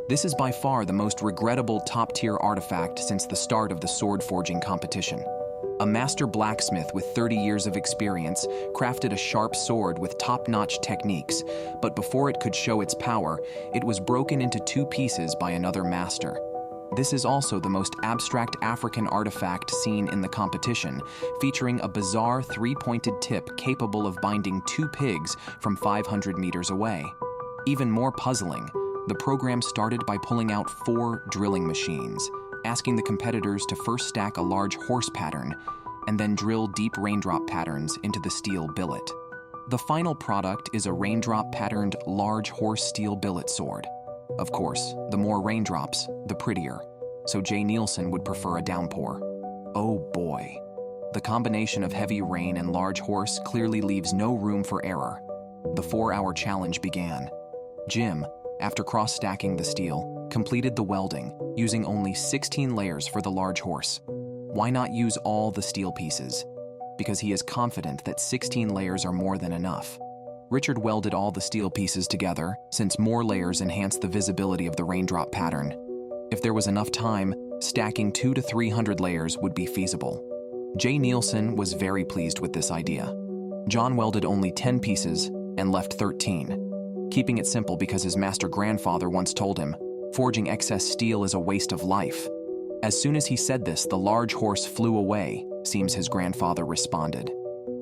This is by far the most regrettable top-tier artifact since the start of the sword forging competition. A master blacksmith with 30 years of experience crafted a sharp sword with top-notch techniques, but before it could show its power, it was broken into two pieces by another master. This is also the most abstract African artifact seen in the competition, featuring a bizarre three-pointed tip capable of binding two pigs from 500 meters away. Even more puzzling, the program started by pulling out 4 drilling machines, asking the competitors to first stack a large horse pattern and then drill deep raindrop patterns into the steel billet. The final product is a raindrop-patterned large horse steel billet sword. Of course, the more raindrops, the prettier, so Jay Nielsen would prefer a downpour. Oh boy. The combination of heavy rain and large horse clearly leaves no room for error. The 4-hour challenge began. Jim, after cross-stacking the steel, completed the welding, using only 16 layers for the large horse. Why not use all the steel pieces? Because he is confident that 16 layers are more than enough. Richard welded all the steel pieces together, since more layers enhance the visibility of the raindrop pattern. If there was enough time, stacking 200 to 300 layers would be feasible. Jay Nielsen was very pleased with this idea. John welded only 10 pieces and left 13, keeping it simple because his master grandfather once told him, "Forging excess steel is a waste of life." As soon as he said this, the large horse flew away, seems his grandfather responded.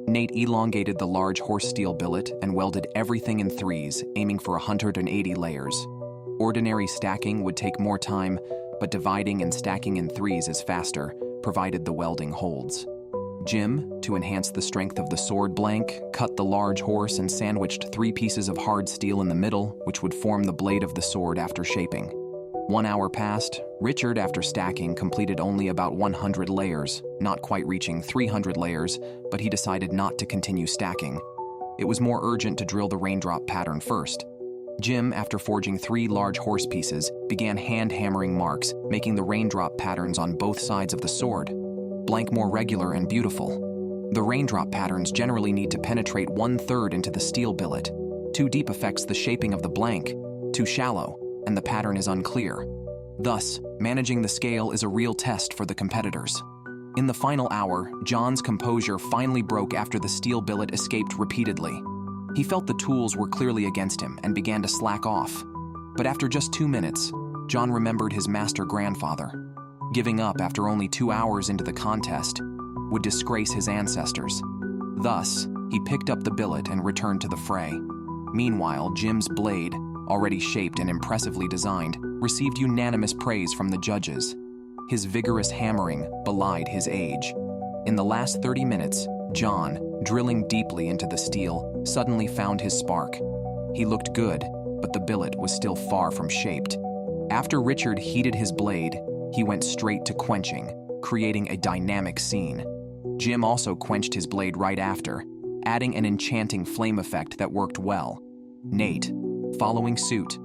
Nate elongated the large horse steel billet and welded everything in threes, aiming for 180 layers. Ordinary stacking would take more time, but dividing and stacking in threes is faster, provided the welding holds. Jim, to enhance the strength of the sword blank, cut the large horse and sandwiched 3 pieces of hard steel in the middle, which would form the blade of the sword after shaping. 1 hour passed. Richard, after stacking, completed only about 100 layers, not quite reaching 300 layers, but he decided not to continue stacking. It was more urgent to drill the raindrop pattern first. Jim, after forging 3 large horse pieces, began hand-hammering marks, making the raindrop patterns on both sides of the sword. Blank more regular and beautiful. The raindrop patterns generally need to penetrate 1/3 into the steel billet. Too deep affects the shaping of the blank, too shallow, and the pattern is unclear. Thus, managing the scale is a real test for the competitors. In the final hour, John's composure finally broke after the steel billet escaped repeatedly. He felt the tools were clearly against him and began to slack off. But after just 2 minutes, John remembered his master grandfather. Giving up after only 2 hours into the contest would disgrace his ancestors. Thus, he picked up the billet and returned to the fray. Meanwhile, Jim's blade, already shaped and impressively designed, received unanimous praise from the judges. His vigorous hammering belied his age. In the last 30 minutes, John, drilling deeply into the steel, suddenly found his spark. He looked good, but the billet was still far from shaped. After Richard heated his blade, he went straight to quenching, creating a dynamic scene. Jim also quenched his blade right after, adding an enchanting flame effect that worked well. Nate, following suit,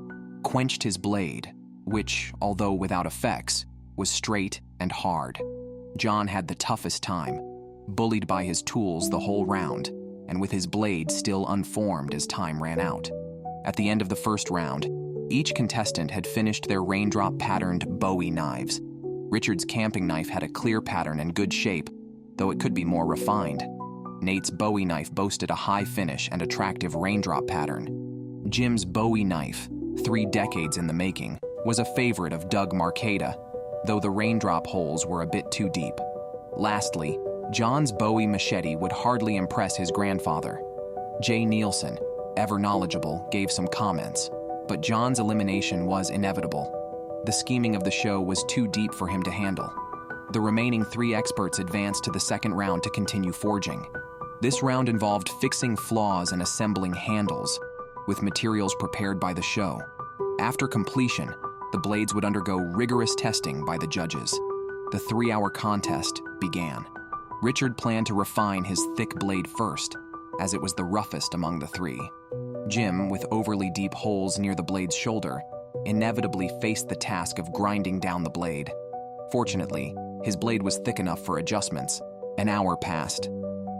quenched his blade, which, although without effects, was straight and hard. John had the toughest time, bullied by his tools the whole round, and with his blade still unformed as time ran out. At the end of the first round, each contestant had finished their raindrop-patterned Bowie knives. Richard's camping knife had a clear pattern and good shape, though it could be more refined. Nate's Bowie knife boasted a high finish and attractive raindrop pattern. Jim's Bowie knife, 3 decades in the making, was a favorite of Doug Marcada, though the raindrop holes were a bit too deep. Lastly, John's Bowie machete would hardly impress his grandfather. Jay Nielsen, ever knowledgeable, gave some comments, but John's elimination was inevitable. The scheming of the show was too deep for him to handle. The remaining 3 experts advanced to the second round to continue forging. This round involved fixing flaws and assembling handles, with materials prepared by the show. After completion, the blades would undergo rigorous testing by the judges. The 3-hour contest began. Richard planned to refine his thick blade first, as it was the roughest among the 3. Jim, with overly deep holes near the blade's shoulder, inevitably faced the task of grinding down the blade. Fortunately, his blade was thick enough for adjustments. An hour passed.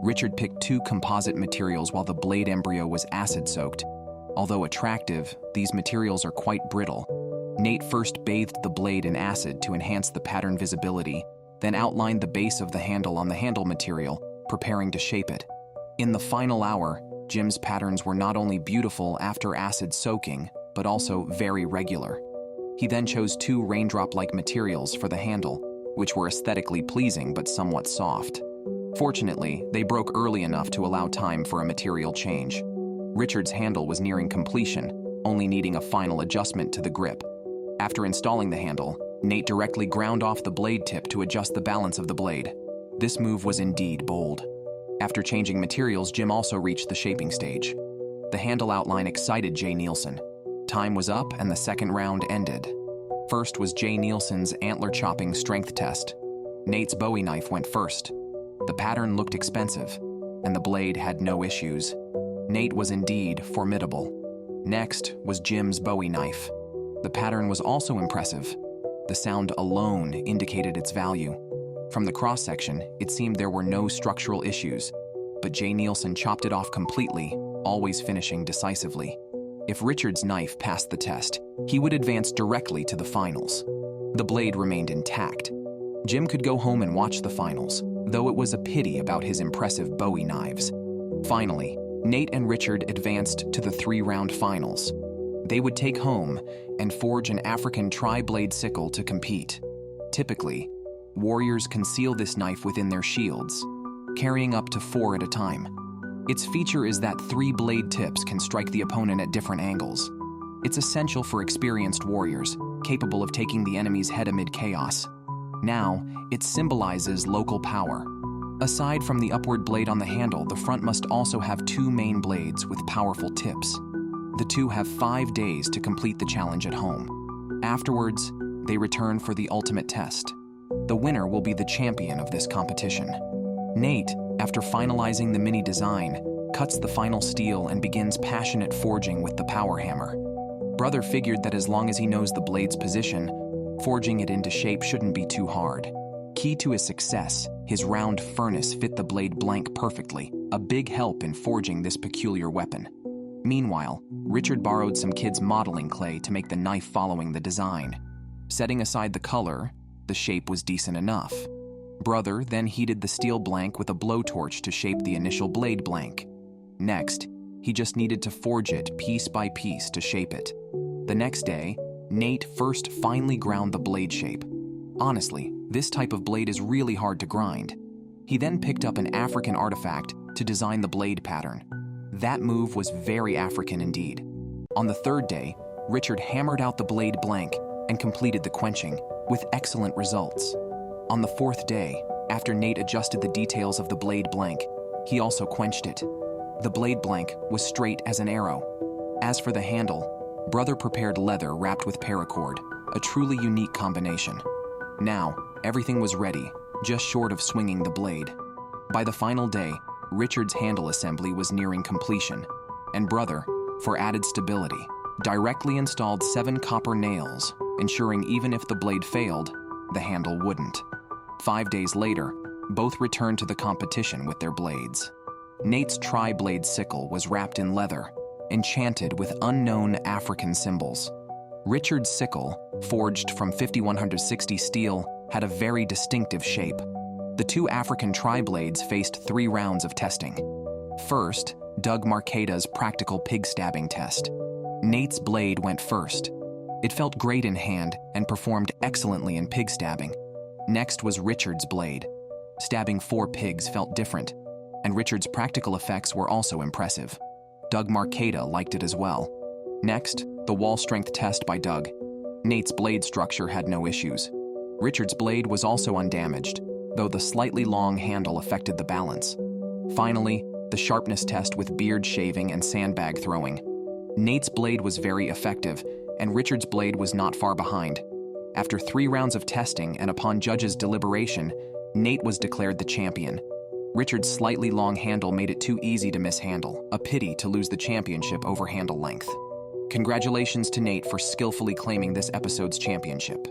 Richard picked 2 composite materials while the blade embryo was acid-soaked. Although attractive, these materials are quite brittle. Nate first bathed the blade in acid to enhance the pattern visibility, then outlined the base of the handle on the handle material, preparing to shape it. In the final hour, Jim's patterns were not only beautiful after acid soaking, but also very regular. He then chose 2 raindrop-like materials for the handle, which were aesthetically pleasing but somewhat soft. Fortunately, they broke early enough to allow time for a material change. Richard's handle was nearing completion, only needing a final adjustment to the grip. After installing the handle, Nate directly ground off the blade tip to adjust the balance of the blade. This move was indeed bold. After changing materials, Jim also reached the shaping stage. The handle outline excited Jay Nielsen. Time was up and the second round ended. First was Jay Nielsen's antler chopping strength test. Nate's Bowie knife went first. The pattern looked expensive, and the blade had no issues. Nate was indeed formidable. Next was Jim's Bowie knife. The pattern was also impressive. The sound alone indicated its value. From the cross-section, it seemed there were no structural issues, but Jay Nielsen chopped it off completely, always finishing decisively. If Richard's knife passed the test, he would advance directly to the finals. The blade remained intact. Jim could go home and watch the finals, though it was a pity about his impressive Bowie knives. Finally, Nate and Richard advanced to the 3-round finals. They would take home and forge an African tri-blade sickle to compete. Typically, warriors conceal this knife within their shields, carrying up to 4 at a time. Its feature is that 3 blade tips can strike the opponent at different angles. It's essential for experienced warriors, capable of taking the enemy's head amid chaos. Now, it symbolizes local power. Aside from the upward blade on the handle, the front must also have 2 main blades with powerful tips. The 2 have 5 days to complete the challenge at home. Afterwards, they return for the ultimate test. The winner will be the champion of this competition. Nate, after finalizing the mini design, cuts the final steel and begins passionate forging with the power hammer. Brother figured that as long as he knows the blade's position, forging it into shape shouldn't be too hard. Key to his success, his round furnace fit the blade blank perfectly, a big help in forging this peculiar weapon. Meanwhile, Richard borrowed some kids' modeling clay to make the knife following the design. Setting aside the color, the shape was decent enough. Brother then heated the steel blank with a blowtorch to shape the initial blade blank. Next, he just needed to forge it piece by piece to shape it. The next day, Nate first finely ground the blade shape. Honestly, this type of blade is really hard to grind. He then picked up an African artifact to design the blade pattern. That move was very African indeed. On the third day, Richard hammered out the blade blank and completed the quenching, with excellent results. On the fourth day, after Nate adjusted the details of the blade blank, he also quenched it. The blade blank was straight as an arrow. As for the handle, Brother prepared leather wrapped with paracord, a truly unique combination. Now, everything was ready, just short of swinging the blade. By the final day, Richard's handle assembly was nearing completion, and Brother, for added stability, directly installed 7 copper nails, ensuring even if the blade failed, the handle wouldn't. 5 days later, both returned to the competition with their blades. Nate's tri-blade sickle was wrapped in leather, enchanted with unknown African symbols. Richard's sickle, forged from 5160 steel, had a very distinctive shape. The 2 African tri-blades faced 3 rounds of testing. First, Doug Marcada's practical pig stabbing test. Nate's blade went first. It felt great in hand and performed excellently in pig stabbing. Next was Richard's blade. Stabbing 4 pigs felt different, and Richard's practical effects were also impressive. Doug Marcada liked it as well. Next, the wall strength test by Doug. Nate's blade structure had no issues. Richard's blade was also undamaged, though the slightly long handle affected the balance. Finally, the sharpness test with beard shaving and sandbag throwing. Nate's blade was very effective, and Richard's blade was not far behind. After 3 rounds of testing and upon judges' deliberation, Nate was declared the champion. Richard's slightly long handle made it too easy to mishandle, a pity to lose the championship over handle length. Congratulations to Nate for skillfully claiming this episode's championship.